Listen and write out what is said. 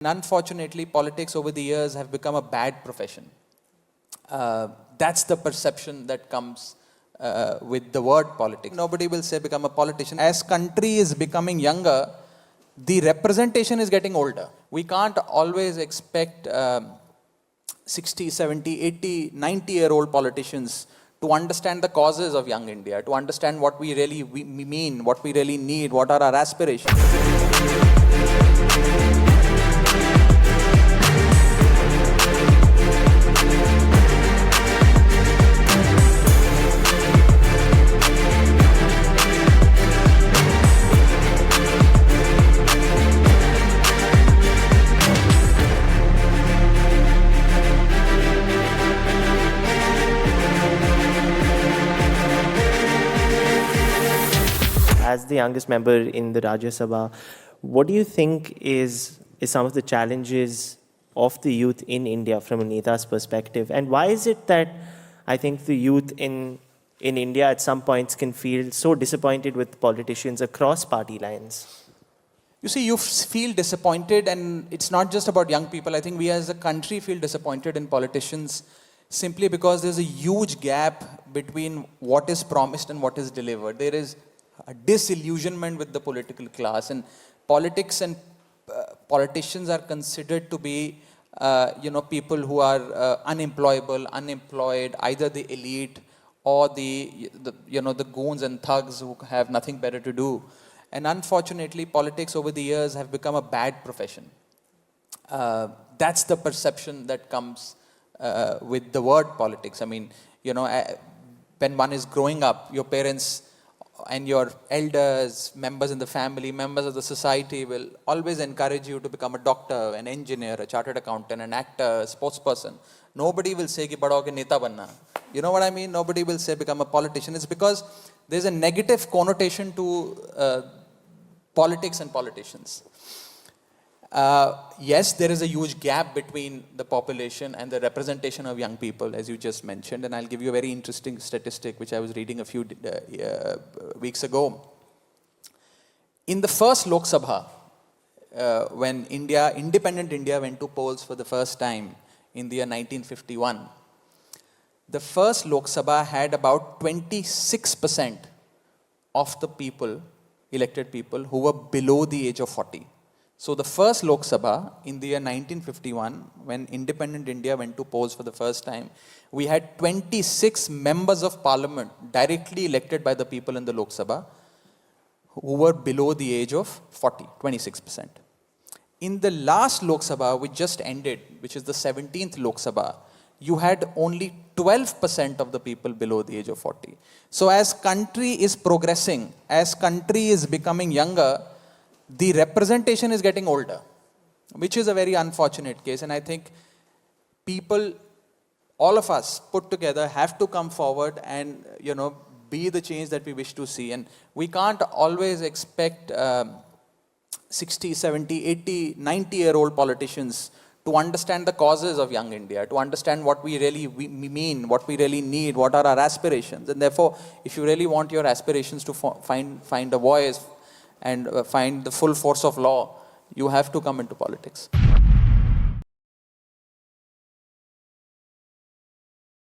Unfortunately, politics over the years have become a bad profession. That's the perception that comes with the word politics. Nobody will say become a politician. As country is becoming younger, the representation is getting older. We can't always expect 60, 70, 80, 90-year-old politicians to understand the causes of young India, to understand what we really mean, what we really need, what are our aspirations. As the youngest member in the Rajya Sabha, what do you think is some of the challenges of the youth in India from a Neta's perspective? And why is it that I think the youth in India at some points can feel so disappointed with politicians across party lines? You see, you feel disappointed, and it's not just about young people. I think we as a country feel disappointed in politicians simply because there's a huge gap between what is promised and what is delivered. There is a disillusionment with the political class, and politics and politicians are considered to be people who are unemployed, either the elite or the goons and thugs who have nothing better to do. And unfortunately, politics over the years have become a bad profession. That's the perception that comes with the word politics. I mean, when one is growing up, your parents and your elders, members in the family, members of the society will always encourage you to become a doctor, an engineer, a chartered accountant, an actor, a sportsperson. Nobody will say ki bada hoke neta banna. You know what I mean? Nobody will say become a politician. It's because there's a negative connotation to politics and politicians. Yes, there is a huge gap between the population and the representation of young people, as you just mentioned. And I'll give you a very interesting statistic, which I was reading a few weeks ago. In the first Lok Sabha, when independent India went to polls for the first time in the year 1951, the first Lok Sabha had about 26% of the people, elected people, who were below the age of 40. So the first Lok Sabha in the year 1951, when independent India went to polls for the first time, we had 26 members of parliament directly elected by the people in the Lok Sabha who were below the age of 40, 26%. In the last Lok Sabha, which just ended, which is the 17th Lok Sabha, you had only 12% of the people below the age of 40. So as country is progressing, as country is becoming younger, the representation is getting older, which is a very unfortunate case. And I think people, all of us put together, have to come forward and, be the change that we wish to see. And we can't always expect 60, 70, 80, 90-year-old politicians to understand the causes of young India, to understand what we really mean, what we really need, what are our aspirations. And therefore, if you really want your aspirations to find a voice and find the full force of law, you have to come into politics.